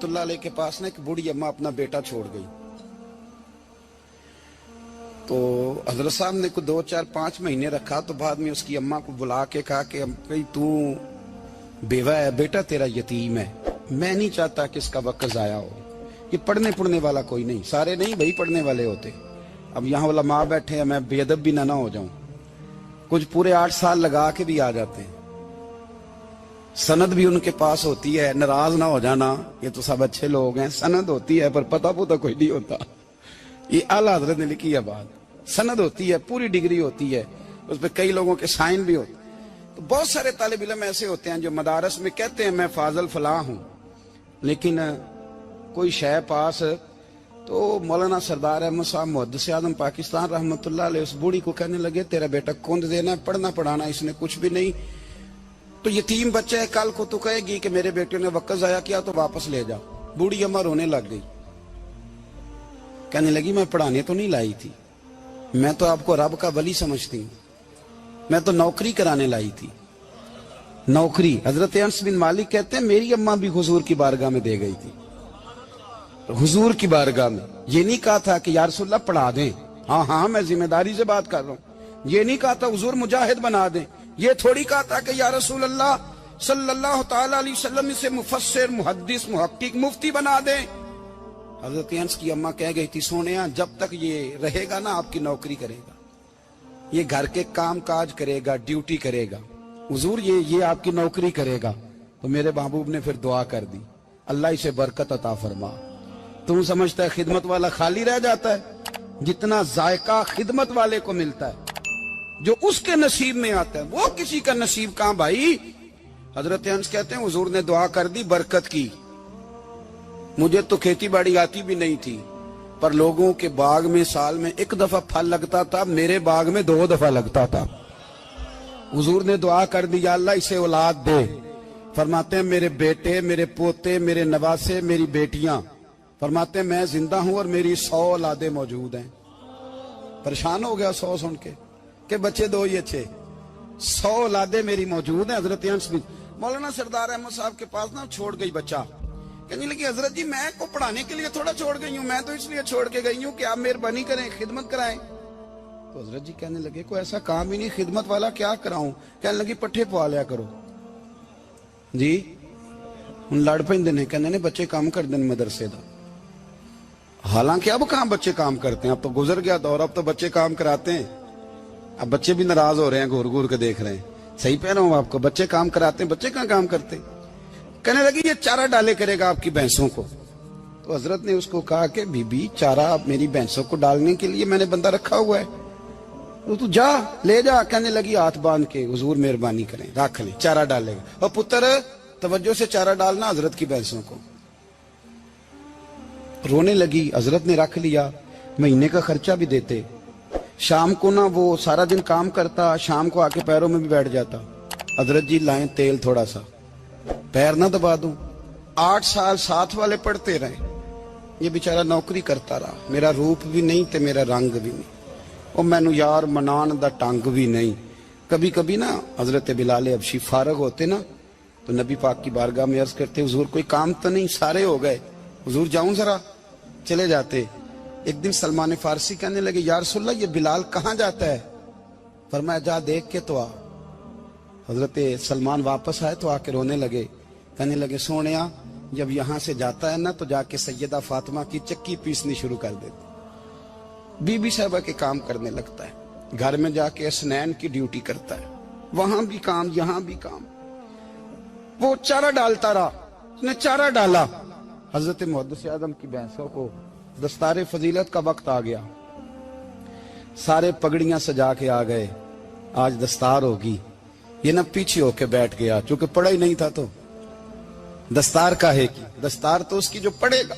اللہ علیہ کے پاس نا ایک بوڑھی اماں اپنا بیٹا چھوڑ گئی. تو حضرت صاحب نے کو 2 4 5 مہینے رکھا. تو بعد میں اس کی اماں کو بلا کے کہا کہ تو بیوہ ہے, بیٹا تیرا یتیم ہے, میں نہیں چاہتا کہ اس کا وقت ضائع ہو. یہ پڑھنے والا کوئی نہیں, سارے نہیں بھائی پڑھنے والے ہوتے. اب یہاں علماء بیٹھے ہیں, میں بے ادب بھی نہ ہو جاؤں. کچھ پورے 8 سال لگا کے بھی آ جاتے ہیں, سند بھی ان کے پاس ہوتی ہے. ناراض نہ ہو جانا, یہ تو سب اچھے لوگ ہیں. سند ہوتی ہے پر پتہ پوتا کوئی نہیں ہوتا. یہ اعلیٰ حضرت نے لکھی ہے بات. سند ہوتی ہے, پوری ڈگری ہوتی ہے, اس پہ کئی لوگوں کے سائن بھی ہوتے. تو بہت سارے طالب علم ایسے ہوتے ہیں جو مدارس میں کہتے ہیں میں فاضل فلاں ہوں, لیکن کوئی شے پاس. تو مولانا سردار احمد صاحب محدث اعظم پاکستان رحمۃ اللہ علیہ اس بوڑھی کو کہنے لگے تیرا بیٹا کند دینا ہے, پڑھنا پڑھانا اس نے کچھ بھی نہیں. تو یتیم بچہ ہے, کل کو تو کہے گی کہ میرے بیٹے نے وقت ضائع کیا تو واپس لے جا. بوڑھی اماں رونے لگ گئی, کہنے لگی میں پڑھانے تو نہیں لائی تھی, میں تو آپ کو رب کا ولی سمجھتی ہوں, میں تو نوکری کرانے لائی تھی. نوکری. حضرت انس بن مالک کہتے ہیں میری اماں بھی حضور کی بارگاہ میں دے گئی تھی. حضور کی بارگاہ میں یہ نہیں کہا تھا کہ یا رسول اللہ پڑھا دیں, ہاں میں ذمہ داری سے بات کر رہا ہوں. یہ نہیں کہا تھا حضور مجاہد بنا دیں. یہ تھوڑی کہا تھا کہ یا رسول اللہ صلی اللہ تعالی علیہ وسلم سے مفسر محدث محقق مفتی بنا دیں. حضرت انس کی اماں کہہ گئی تھی سونیا جب تک یہ رہے گا نا آپ کی نوکری کرے گا, یہ گھر کے کام کاج کرے گا, ڈیوٹی کرے گا. حضور یہ آپ کی نوکری کرے گا. تو میرے محبوب نے پھر دعا کر دی, اللہ اسے برکت عطا فرما. تم سمجھتا ہے خدمت والا خالی رہ جاتا ہے؟ جتنا ذائقہ خدمت والے کو ملتا ہے, جو اس کے نصیب میں آتا ہے, وہ کسی کا نصیب کہاں بھائی. حضرت انس کہتے ہیں حضور نے دعا کر دی برکت کی. مجھے تو کھیتی باڑی آتی بھی نہیں تھی, پر لوگوں کے باغ میں سال میں 1 دفعہ پھل لگتا تھا, میرے باغ میں 2 دفعہ لگتا تھا. حضور نے دعا کر دی یا اللہ اسے اولاد دے. فرماتے ہیں میرے بیٹے, میرے پوتے, میرے نواسے, میری بیٹیاں. فرماتے ہیں میں زندہ ہوں اور میری 100 اولادیں موجود ہیں. پریشان ہو گیا 100 سن کے کہ بچے 2 ہی اچھے, 100 اولادیں میری موجود ہیں. حضرت انس بن مولانا سردار احمد صاحب کے پاس نا چھوڑ گئی بچہ. کہنے لگی حضرت جی میں کو پڑھانے کے لیے تھوڑا چھوڑ گئی ہوں, میں تو اس لیے چھوڑ کے گئی ہوں کہ آپ مہربانی کریں خدمت کرائیں. تو حضرت جی کہنے لگے کوئی ایسا کام ہی نہیں, خدمت والا کیا کراؤں. کہنے لگی پٹھے پوا لیا کرو. جی ہن لڑ پیندے نے, کہنے نے بچے کام کر دیں مدرسے دا. حالانکہ اب کہاں بچے کام کرتے ہیں, اب تو گزر گیا دور, اب تو بچے کام کراتے ہیں. اب بچے بھی ناراض ہو رہے ہیں, گھور گھور کے دیکھ رہے ہیں. صحیح کہہ رہا ہوں آپ کو, بچے کام کراتے ہیں, بچے کہاں کام کرتے. کہنے لگی یہ چارہ ڈالے کرے گا آپ کی بھینسوں کو. تو حضرت نے اس کو کہا کہ بی بی چارہ میری بھینسوں کو ڈالنے کے لیے میں نے بندہ رکھا ہوا ہے, تو جا لے جا. کہنے لگی ہاتھ باندھ کے حضور مہربانی کریں رکھ لیں, چارہ ڈالے گا. اور پتر توجہ سے چارہ ڈالنا حضرت کی بھینسوں کو. رونے لگی. حضرت نے رکھ لیا, مہینے کا خرچہ بھی دیتے. شام کو نا وہ سارا دن کام کرتا, شام کو آ کے پیروں میں بھی بیٹھ جاتا. حضرت جی لائیں تیل تھوڑا سا, پیر نہ دبا دوں. 8 سال ساتھ والے پڑھتے رہے, یہ بیچارہ نوکری کرتا رہا. میرا روپ بھی نہیں تے میرا رنگ بھی نہیں, اور مینو یار منان دا ٹنگ بھی نہیں. کبھی کبھی نا حضرت بلال حبشی فارغ ہوتے نا تو نبی پاک کی بارگاہ میں عرض کرتے حضور کوئی کام تو نہیں, سارے ہو گئے, حضور جاؤں ذرا. چلے جاتے. ایک دن سلمان فارسی کہنے لگے یا رسول اللہ یہ بلال کہاں جاتا ہے. فرمایا جا دیکھ کے تو آ. حضرت سلمان واپس آئے تو آ کے رونے لگے. کہنے لگے سونیا جب یہاں سے جاتا ہے نا تو جا کے سیدہ فاطمہ کی چکی پیسنی شروع کر دیتے, بی بی صاحبہ کے کام کرنے لگتا ہے. گھر میں جا کے اسنین کی ڈیوٹی کرتا ہے, وہاں بھی کام یہاں بھی کام. وہ چارہ ڈالتا رہا, اس نے چارہ ڈالا. حضرت محدث اعظم کی بھینسوں کو دستار فضیلت کا وقت آ گیا, سارے پگڑیاں سجا کے آ گئے, آج دستار ہوگی. یہ نہ پیچھے ہو کے بیٹھ گیا, چونکہ پڑھا ہی نہیں تھا تو دستار کاہے کی. دستار تو اس کی جو پڑھے گا,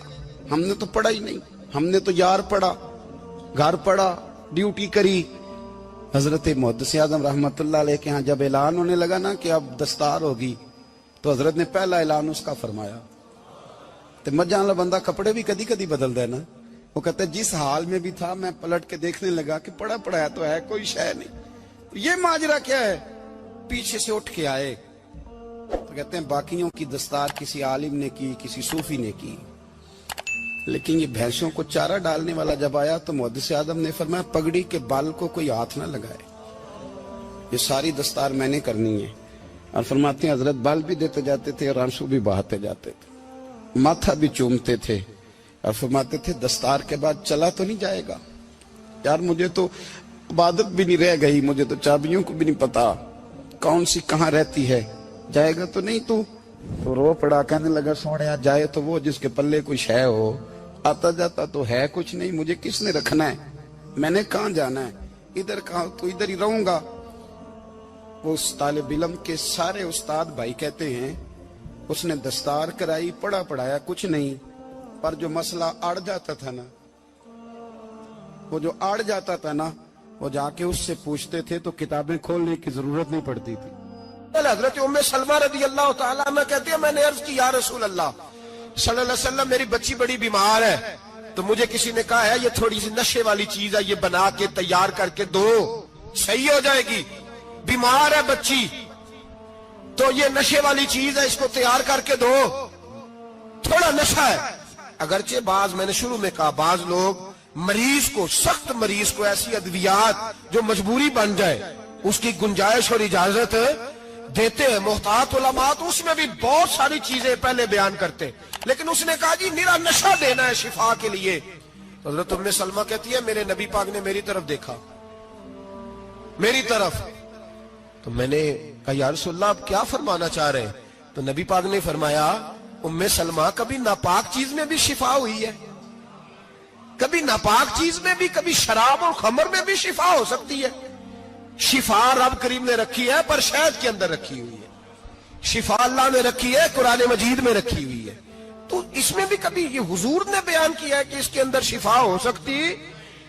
ہم نے تو پڑھا ہی نہیں. ہم نے تو یار پڑھا, گھر پڑھا, ڈیوٹی کری. حضرت محدث اعظم رحمت اللہ علیہ کے ہاں جب اعلان ہونے لگا نا کہ اب دستار ہوگی, تو حضرت نے پہلا اعلان اس کا فرمایا. تو مجھے والا بندہ کپڑے بھی کدی کدی بدل دے نا. وہ کہتا ہے جس حال میں بھی تھا میں پلٹ کے دیکھنے لگا کہ پڑھا پڑھایا تو ہے, کوئی شے نہیں. یہ ماجرا کیا ہے. پیچھے سے اٹھ کے آئے, تو کہتے ہیں باقیوں کی دستار کسی عالم نے کی, کسی صوفی نے کی, لیکن یہ بھینسوں کو چارہ ڈالنے والا جب آیا تو محدث اعظم نے فرمایا پگڑی کے بال کو کوئی ہاتھ نہ لگائے, یہ ساری دستار میں نے کرنی ہے. اور فرماتے ہیں حضرت بال بھی دیتے جاتے تھے اور آنسو بھی بہاتے جاتے تھے, ماتھا بھی چومتے تھے اور فرماتے تھے دستار کے بعد چلا تو نہیں جائے گا یار, مجھے تو عبادت بھی نہیں رہ گئی, مجھے تو چابیوں کو بھی نہیں پتا کون سی کہاں رہتی ہے, جائے گا تو نہیں تو رو پڑا, کہنے لگا سونے جائے تو وہ جس کے پلے کوئی شے ہو, آتا جاتا تو ہے کچھ نہیں, مجھے کس نے رکھنا ہے, میں نے کہاں جانا ہے, ادھر کہاں تو ادھر ہی رہوں گا. اس طالب علم کے سارے استاد بھائی کہتے ہیں اس نے دستار کرائی, پڑھا پڑھایا کچھ نہیں, پر جو مسئلہ اڑ جاتا تھا نا, وہ جو اڑ جاتا تھا نا, وہ جا کے اس سے پوچھتے تھے تو کتابیں کھولنے کی ضرورت نہیں پڑتی تھی. حضرت ام سلمہ رضی اللہ تعالیٰ عنہ کہتی ہے میں نے عرض کی یا رسول اللہ صلی اللہ علیہ وسلم میری بچی بڑی بیمار ہے, تو مجھے کسی نے کہا ہے یہ تھوڑی سی نشے والی چیز ہے, یہ بنا کے تیار کر کے دو صحیح ہو جائے گی, بیمار ہے بچی تو یہ نشے والی چیز ہے, اس کو تیار کر کے دو, تھوڑا نشہ ہے. اگرچہ بعض, میں نے شروع میں کہا, بعض لوگ مریض کو, سخت مریض کو ایسی ادویات جو مجبوری بن جائے اس کی گنجائش اور اجازت دیتے ہیں. محتاط علماء تو اس میں بھی بہت ساری چیزیں پہلے بیان کرتے, لیکن اس نے کہا جی میرا نشہ دینا ہے شفا کے لیے. حضرت ام سلمہ کہتی ہے میرے نبی پاک نے میری طرف دیکھا, میری طرف, تو میں نے کہا یا رسول اللہ آپ کیا فرمانا چاہ رہے ہیں؟ تو نبی پاک نے فرمایا ام سلمہ کبھی ناپاک چیز میں بھی شفا ہوئی ہے, کبھی ناپاک چیز میں بھی, کبھی شراب اور خمر میں بھی شفا ہو سکتی ہے. شفا رب کریم نے رکھی ہے پر شہد کے اندر رکھی ہوئی ہے, شفا اللہ نے رکھی ہے قرآن مجید میں رکھی ہوئی ہے, تو اس میں بھی کبھی یہ حضور نے بیان کیا ہے کہ اس کے اندر شفا ہو سکتی,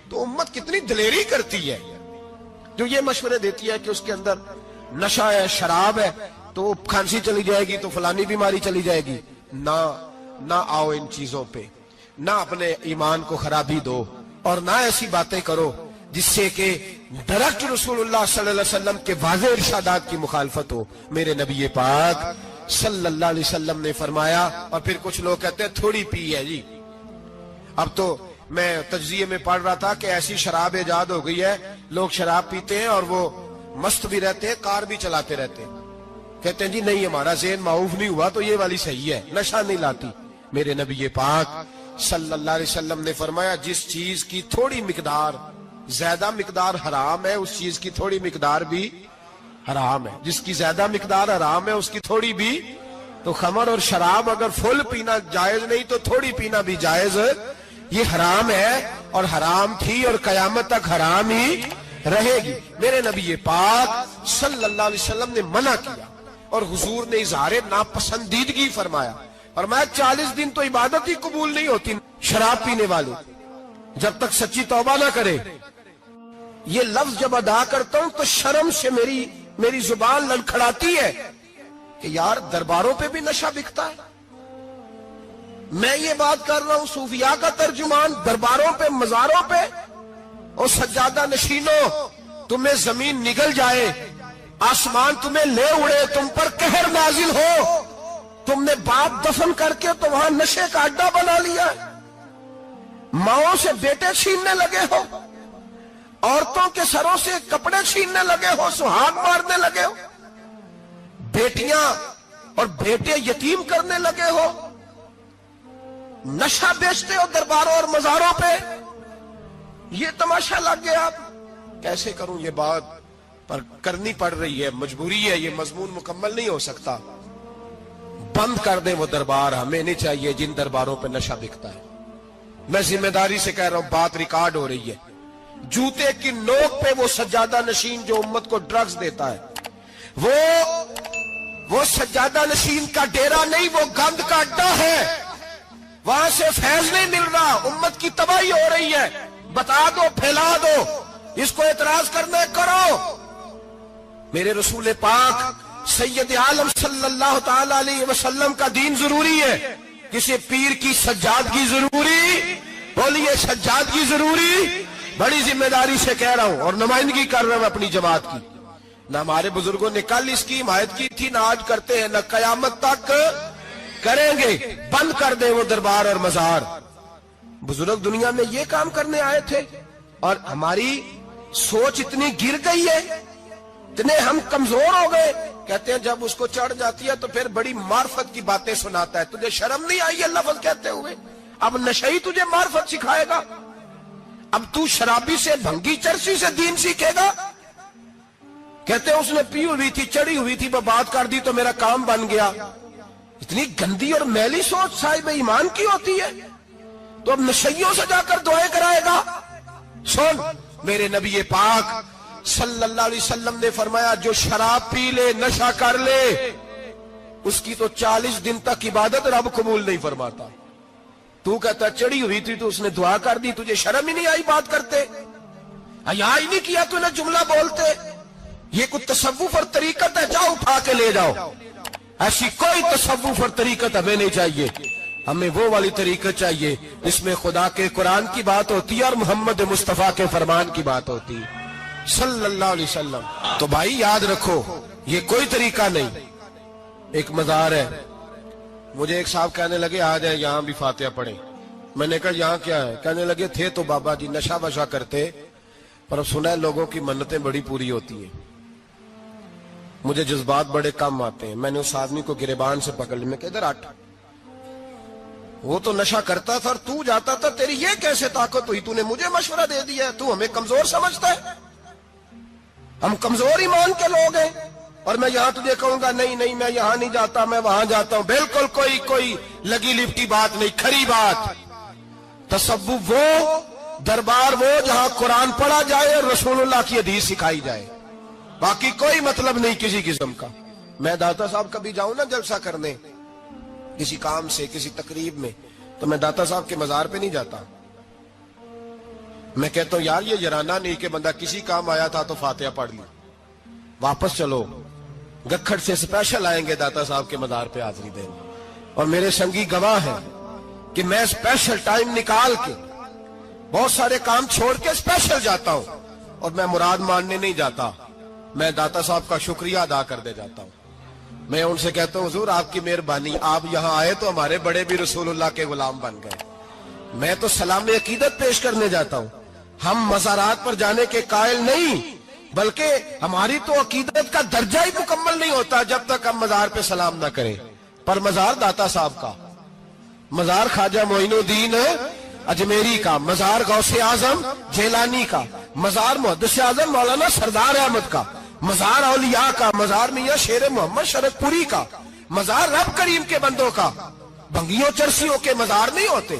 تو امت کتنی دلیری کرتی ہے جو یہ مشورے دیتی ہے کہ اس کے اندر نشہ ہے, شراب ہے, تو کھانسی چلی جائے گی تو فلانی بیماری چلی جائے گی. نہ آؤ ان چیزوں پہ, نہ اپنے ایمان کو خرابی دو, اور نہ ایسی باتیں کرو جس سے کہ ڈائریکٹ رسول اللہ صلی اللہ علیہ وسلم کے واضح ارشادات کی مخالفت ہو. میرے نبی پاک صلی اللہ علیہ وسلم نے فرمایا, اور پھر کچھ لوگ کہتے ہیں تھوڑی پی ہے جی. اب تو میں تجزیے میں پڑھ رہا تھا کہ ایسی شراب ایجاد ہو گئی ہے, لوگ شراب پیتے ہیں اور وہ مست بھی رہتے ہیں, کار بھی چلاتے رہتے ہیں, کہتے ہیں جی نہیں ہمارا ذہن معاف نہیں ہوا تو یہ والی صحیح ہے, نشہ نہیں لاتی. میرے نبی پاک صلی اللہ علیہ وسلم نے فرمایا جس چیز کی تھوڑی مقدار, زیادہ مقدار حرام ہے اس چیز کی تھوڑی مقدار بھی حرام ہے, جس کی زیادہ مقدار حرام ہے اس کی تھوڑی بھی. تو خمر اور شراب اگر فل پینا جائز نہیں تو تھوڑی پینا بھی جائز, یہ حرام ہے اور حرام تھی اور قیامت تک حرام ہی رہے گی. میرے نبی پاک صلی اللہ علیہ وسلم نے منع کیا اور حضور نے اظہار ناپسندیدگی فرمایا, فرمایا 40 دن تو عبادت ہی قبول نہیں ہوتی شراب پینے والے جب تک سچی توبہ نہ کرے. یہ لفظ جب ادا کرتا ہوں تو شرم سے میری زبان لڑکھڑاتی ہے کہ یار درباروں پہ بھی نشہ بکتا ہے. میں یہ بات کر رہا ہوں صوفیاء کا ترجمان, درباروں پہ, مزاروں پہ, اور سجادہ نشینوں تمہیں زمین نگل جائے, آسمان تمہیں لے اڑے, تم پر قہر نازل ہو, تم نے باپ دفن کر کے تو وہاں نشے کا اڈا بنا لیا, ماؤں سے بیٹے چھیننے لگے ہو, عورتوں کے سروں سے کپڑے چھیننے لگے ہو, سہاگ مارنے لگے ہو, بیٹیاں اور بیٹے یتیم کرنے لگے ہو, نشہ بیچتے ہو درباروں اور مزاروں پہ. یہ تماشا لگ گیا. آپ کیسے کروں یہ بات, پر کرنی پڑ رہی ہے, مجبوری ہے, یہ مضمون مکمل نہیں ہو سکتا. بند کر دیں وہ دربار, ہمیں نہیں چاہیے جن درباروں پہ نشہ بکتا ہے. میں ذمہ داری سے کہہ رہا ہوں, بات ریکارڈ ہو رہی ہے. جوتے کی نوک پہ وہ سجادہ نشین جو امت کو ڈرگز دیتا ہے, وہ سجادہ نشین کا ڈیرا نہیں, وہ گند کا اڈا ہے, وہاں سے فیض نہیں مل رہا, امت کی تباہی ہو رہی ہے. بتا دو, پھیلا دو, اس کو اعتراض کرنا کرو. میرے رسول پاک سید عالم صلی اللہ تعالی علیہ وسلم کا دین ضروری ہے, کسی پیر کی سجادگی ضروری, بولیے سجادگی ضروری. بڑی ذمہ داری سے کہہ رہا ہوں اور نمائندگی کر رہا ہوں اپنی جماعت کی. نہ ہمارے بزرگوں نے کل اس کی حمایت کی تھی، نہ آج کرتے ہیں، نہ قیامت تک کریں گے۔ بند کر دیں وہ دربار اور مزار۔ بزرگ دنیا میں یہ کام کرنے آئے تھے، اور ہماری سوچ اتنی گر گئی ہے، اتنے ہم کمزور ہو گئے۔ کہتے ہیں جب اس کو چڑھ جاتی ہے تو پھر بڑی معرفت کی باتیں سناتا ہے۔ تجھے شرم نہیں آئی یہ لفظ کہتے ہوئے؟ اب نشئی تجھے معرفت سکھائے گا؟ اب تو شرابی سے، بھنگی چرسی سے دین سیکھے گا؟ کہتے ہیں اس نے پی ہوئی تھی، چڑھی ہوئی تھی، وہ بات کر دی تو میرا کام بن گیا۔ اتنی گندی اور میلی سوچ صاحب ایمان کی ہوتی ہے، تو اب نشیوں سے جا کر دعائیں کرائے گا؟ سن، میرے نبی پاک صلی اللہ علیہ وسلم نے فرمایا جو شراب پی لے، نشہ کر لے، اس کی تو 40 دن تک عبادت رب قبول نہیں فرماتا۔ تو کہتا چڑھی ہوئی تھی تو اس نے دعا کر دی، تجھے شرم ہی نہیں آئی بات کرتے؟ حیا ہی نہیں کیا تو نہ جملہ بولتے؟ یہ کوئی تصوف اور طریقت ہے؟ جاؤ اٹھا کے لے جاؤ۔ ایسی کوئی تصوف اور طریقت ہمیں نہیں چاہیے، ہمیں وہ والی طریقت چاہیے جس میں خدا کے قرآن کی بات ہوتی ہے اور محمد مصطفیٰ کے فرمان کی بات ہوتی ہے صلی اللہ علیہ وسلم۔ تو بھائی یاد رکھو، یہ کوئی طریقہ نہیں۔ ایک مزار ہے، مجھے ایک صاحب کہنے لگے آ جائیں یہاں بھی فاتحہ پڑھیں۔ میں نے کہا یہاں کیا ہے؟ کہنے لگے تھے تو بابا جی نشہ وشا کرتے، پر اب سنا ہے لوگوں کی منتیں بڑی پوری ہوتی ہیں۔ مجھے جذبات بڑے کم آتے ہیں۔ میں نے اس آدمی کو گریبان سے پکڑ لیا، میں کہ ادھر ہٹ، وہ تو نشہ کرتا تھا اور تو جاتا تھا، تیری یہ کیسے طاقت ہوئی؟ تو نے مجھے مشورہ دے دیا، تو ہمیں کمزور سمجھتا ہے؟ ہم کمزور ایمان کے لوگ ہیں، اور میں یہاں تجھے کہوں گا نہیں نہیں میں یہاں نہیں جاتا، میں وہاں جاتا ہوں۔ بالکل کوئی لگی لپٹی بات نہیں، کھری بات۔ تصوف وہ، دربار وہ جہاں قرآن پڑھا جائے اور رسول اللہ کی حدیث سکھائی جائے، باقی کوئی مطلب نہیں کسی قسم کا۔ میں داتا صاحب کبھی جاؤں نا جلسہ کرنے کسی کام سے، کسی تقریب میں، تو میں داتا صاحب کے مزار پہ نہیں جاتا۔ میں کہتا ہوں یار یہ یرانہ نہیں کہ بندہ کسی کام آیا تھا تو فاتحہ پڑھ لی، واپس چلو گکھڑ سے اسپیشل آئیں گے داتا صاحب کے مزار پہ حاضری دیں، اور میرے سنگی گواہ ہیں کہ میں اسپیشل ٹائم نکال کے بہت سارے کام چھوڑ کے اسپیشل جاتا ہوں، اور میں مراد ماننے نہیں جاتا، میں داتا صاحب کا شکریہ ادا کر دے جاتا ہوں۔ میں ان سے کہتا ہوں حضور آپ کی مہربانی، آپ یہاں آئے تو ہمارے بڑے بھی رسول اللہ کے غلام بن گئے۔ میں تو سلام عقیدت پیش کرنے جاتا ہوں، ہم مزارات پر جانے کے قائل نہیں، بلکہ ہماری تو عقیدت کا درجہ ہی مکمل نہیں ہوتا جب تک ہم مزار پہ سلام نہ کریں۔ پر مزار داتا صاحب کا، مزار خواجہ معین الدین اجمیری کا، مزار غوث اعظم جیلانی کا، مزار محدث اعظم مولانا سردار احمد کا، مزار اولیاء کا، مزار میاں شیر محمد شرک پوری کا، مزار رب کریم کے بندوں کا۔ بھنگیوں چرسیوں کے مزار نہیں ہوتے،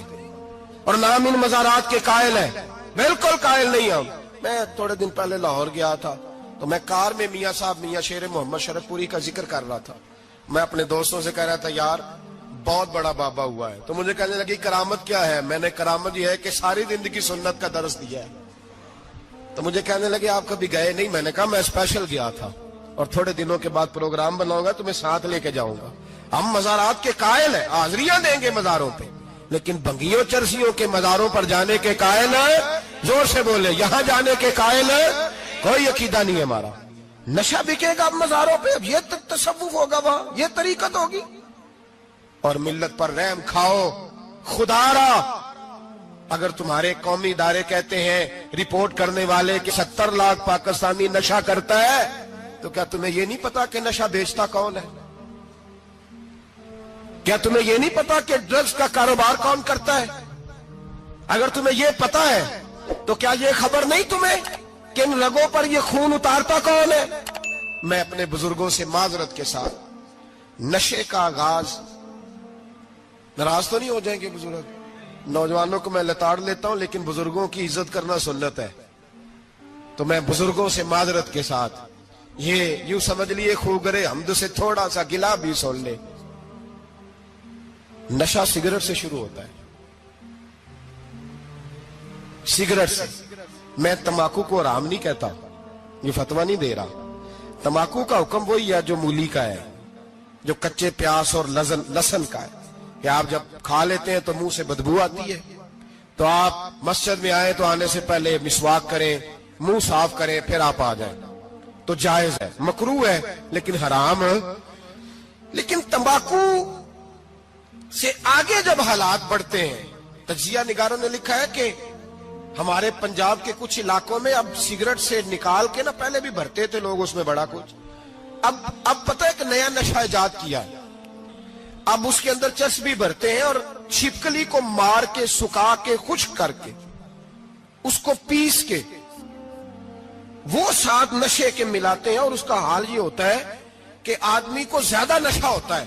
اور نام ان مزارات کے قائل ہیں، بالکل قائل نہیں ہم۔ میں تھوڑے دن پہلے لاہور گیا تھا، تو میں کار میں میاں صاحب میاں شیر محمد شرک پوری کا ذکر کر رہا تھا۔ میں اپنے دوستوں سے کہہ رہا تھا یار بہت بڑا بابا ہوا ہے، تو مجھے کہنے لگی کرامت کیا ہے؟ میں نے کرامت یہ ہے کہ ساری زندگی سنت کا درس دیا ہے۔ تو مجھے کہنے لگے آپ کبھی گئے نہیں؟ میں نے کہا میں اسپیشل گیا تھا، اور تھوڑے دنوں کے بعد پروگرام بناؤں گا تو میں ساتھ لے کے جاؤں گا۔ ہم مزارات کے قائل ہیں، حاضریاں دیں گے مزاروں پہ، لیکن بھنگیوں چرسیوں کے مزاروں پر جانے کے قائل ہیں؟ زور سے بولے، یہاں جانے کے قائل ہیں؟ کوئی عقیدہ نہیں ہے ہمارا۔ نشہ بکے گا اب مزاروں پہ، اب یہ تصوف ہوگا وہاں، یہ طریقت ہوگی۔ اور ملت پر رحم کھاؤ خدا را۔ اگر تمہارے قومی ادارے کہتے ہیں رپورٹ کرنے والے کہ 70 لاکھ پاکستانی نشہ کرتا ہے، تو کیا تمہیں یہ نہیں پتا کہ نشہ بیچتا کون ہے؟ کیا تمہیں یہ نہیں پتا کہ ڈرگز کا کاروبار کون کرتا ہے؟ اگر تمہیں یہ پتا ہے تو کیا یہ خبر نہیں تمہیں کہ ان رگوں پر یہ خون اتارتا کون ہے؟ میں اپنے بزرگوں سے معذرت کے ساتھ، نشے کا آغاز، ناراض تو نہیں ہو جائیں گے بزرگ، نوجوانوں کو میں لتاڑ لیتا ہوں لیکن بزرگوں کی عزت کرنا سنت ہے، تو میں بزرگوں سے معذرت کے ساتھ یہ یوں سمجھ لیے خوگرے حمد سے تھوڑا سا گلا بھی سن لے۔ نشہ سگریٹ سے شروع ہوتا ہے، سگریٹ سے۔ میں تمباکو کو حرام نہیں کہتا، یہ فتویٰ نہیں دے رہا۔ تمباکو کا حکم وہی ہے جو مولی کا ہے، جو کچے پیاز اور لہسن کا ہے، کہ آپ جب کھا لیتے ہیں تو منہ سے بدبو آتی ہے، تو آپ مسجد میں آئیں تو آنے سے پہلے مسواک کریں، منہ صاف کریں، پھر آپ آ جائیں۔ تو جائز ہے، مکروہ ہے لیکن حرام ہے۔ لیکن تمباکو سے آگے جب حالات بڑھتے ہیں، تجزیہ نگاروں نے لکھا ہے کہ ہمارے پنجاب کے کچھ علاقوں میں اب سگریٹ سے نکال کے نا، پہلے بھی بھرتے تھے لوگ اس میں بڑا کچھ، اب پتہ ہے کہ نیا نشہ ایجاد کیا ہے، اب اس کے اندر چرس بھی بھرتے ہیں اور چھپکلی کو مار کے سکھا کے خشک کر کے اس کو پیس کے وہ ساتھ نشے کے ملاتے ہیں، اور اس کا حال یہ ہوتا ہے کہ آدمی کو زیادہ نشہ ہوتا ہے،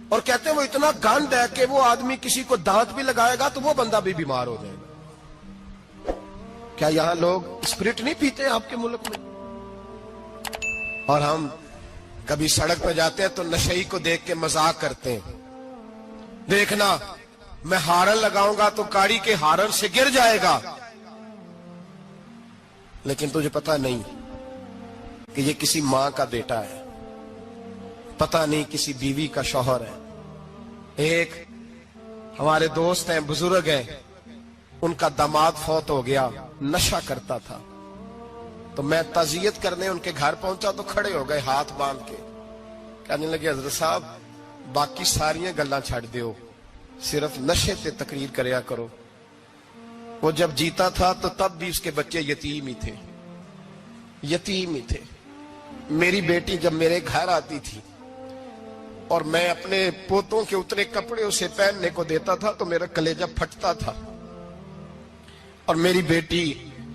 اور کہتے ہیں وہ اتنا گند ہے کہ وہ آدمی کسی کو دانت بھی لگائے گا تو وہ بندہ بھی بیمار ہو جائے گا۔ کیا یہاں لوگ اسپرٹ نہیں پیتے آپ کے ملک میں؟ اور ہم کبھی سڑک پہ جاتے ہیں تو نشئی کو دیکھ کے مذاق کرتے ہیں، دیکھنا میں ہارن لگاؤں گا تو گاڑی کے ہارن سے گر جائے گا، لیکن تجھے پتا نہیں کہ یہ کسی ماں کا بیٹا ہے، پتا نہیں کسی بیوی کا شوہر ہے۔ ایک ہمارے دوست ہیں، بزرگ ہیں، ان کا داماد فوت ہو گیا، نشہ کرتا تھا، تو میں تعزیت کرنے ان کے گھر پہنچا تو کھڑے ہو گئے ہاتھ باندھ کے، کہنے لگے حضرت صاحب باقی ساریاں گلاں چھڑ دیو، صرف نشے تے تقریر کریا کرو۔ وہ جب جیتا تھا تو تب بھی اس کے بچے یتیم ہی تھے، یتیم ہی تھے۔ میری بیٹی جب میرے گھر آتی تھی اور میں اپنے پوتوں کے اتنے کپڑے اسے پہننے کو دیتا تھا تو میرا کلیجہ پھٹتا تھا، اور میری بیٹی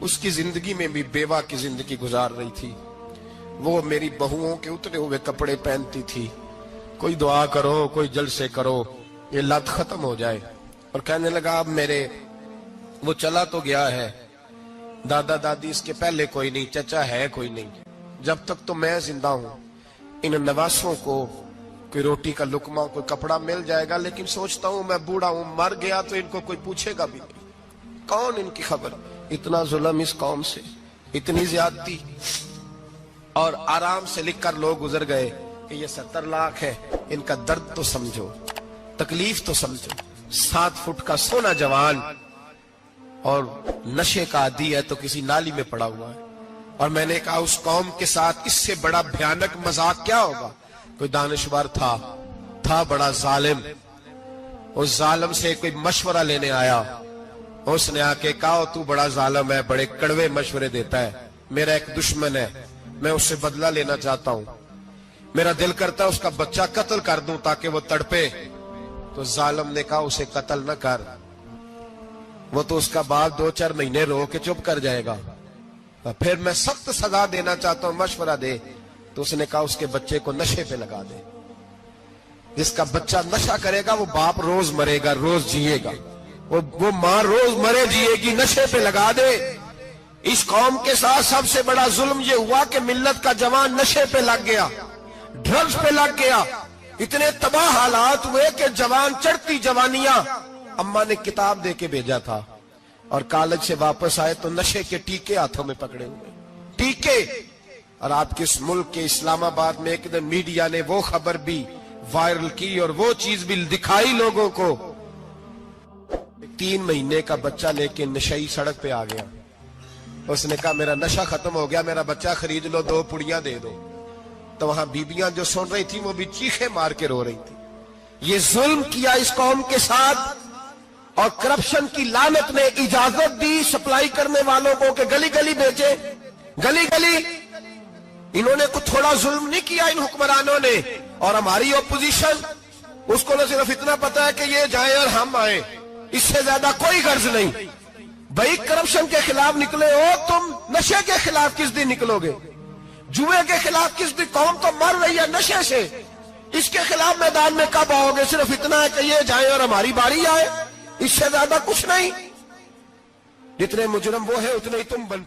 اس کی زندگی میں بھی بیوہ کی زندگی گزار رہی تھی، وہ میری بہوؤں کے اترے ہوئے کپڑے پہنتی تھی۔ کوئی دعا کرو، کوئی جلسے کرو، یہ لت ختم ہو جائے۔ اور کہنے لگا اب میرے وہ چلا تو گیا ہے، دادا دادی اس کے پہلے کوئی نہیں، چچا ہے کوئی نہیں، جب تک تو میں زندہ ہوں ان نواسوں کو کوئی روٹی کا لقمہ، کوئی کپڑا مل جائے گا، لیکن سوچتا ہوں میں بوڑھا ہوں، مر گیا تو ان کو کوئی پوچھے گا بھی نہیں، کون ان کی خبر۔ اتنا ظلم اس قوم سے، اتنی زیادتی، اور آرام سے لکھ کر لوگ گزر گئے کہ یہ 70 لاکھ ہے، ان کا درد تو سمجھو، تکلیف تو سمجھو۔ 7 فٹ کا سونا جوان اور نشے کا عادی ہے تو کسی نالی میں پڑا ہوا ہے۔ اور میں نے کہا اس قوم کے ساتھ اس سے بڑا بھیانک مذاق کیا ہوگا؟ کوئی دانشور تھا بڑا ظالم، اس ظالم سے کوئی مشورہ لینے آیا، اس نے آ کے کہا تو بڑا ظالم ہے، بڑے کڑوے مشورے دیتا ہے، میرا ایک دشمن ہے، میں اس سے بدلہ لینا چاہتا ہوں، میرا دل کرتا ہے اس کا بچہ قتل کر دوں تاکہ وہ تڑپے۔ تو ظالم نے کہا اسے قتل نہ کر، وہ تو اس کا باپ 2-4 مہینے رو کے چپ کر جائے گا، پھر میں سخت سزا دینا چاہتا ہوں، مشورہ دے۔ تو اس نے کہا اس کے بچے کو نشے پہ لگا دے، جس کا بچہ نشہ کرے گا وہ باپ روز مرے گا، روز جیے گا، وہ ماں روز مرے جیے گی، نشے پہ لگا دے۔ اس قوم کے ساتھ سب سے بڑا ظلم یہ ہوا کہ ملت کا جوان نشے پہ لگ گیا، ڈرگز پہ لگ گیا، اتنے تباہ حالات ہوئے کہ جوان چڑھتی جوانیاں، اماں نے کتاب دے کے بھیجا تھا، اور کالج سے واپس آئے تو نشے کے ٹیکے ہاتھوں میں پکڑے ہوئے، ٹیکے۔ اور آپ کے اس ملک کے اسلام آباد میں ایک دن میڈیا نے وہ خبر بھی وائرل کی اور وہ چیز بھی دکھائی لوگوں کو، 3 مہینے کا بچہ لے کے نشئی سڑک پہ آ گیا، اس نے کہا میرا نشہ ختم ہو گیا، میرا بچہ خرید لو، 2 پڑیاں دے دو۔ تو وہاں بیبیاں جو سن رہی تھی وہ بھی چیخے مار کے رو رہی تھی۔ یہ ظلم کیا اس قوم کے ساتھ، اور کرپشن کی لعنت نے اجازت دی سپلائی کرنے والوں کو کہ گلی گلی بیچے، گلی گلی۔ انہوں نے کچھ تھوڑا ظلم نہیں کیا ان حکمرانوں نے، اور ہماری اپوزیشن اس کو نہ صرف اتنا پتا ہے کہ یہ جائیں اور ہم آئیں، اس سے زیادہ کوئی غرض نہیں۔ بھائی کرپشن کے خلاف نکلے ہو تم، نشے کے خلاف کس دن نکلو گے؟ جوئے کے خلاف کس دن؟ قوم تو مر رہی ہے نشے سے، اس کے خلاف میدان میں کب آؤ گے؟ صرف اتنا ہے کہ یہ جائیں اور ہماری باری آئے، اس سے زیادہ کچھ نہیں۔ جتنے مجرم وہ ہے اتنے ہی تم بن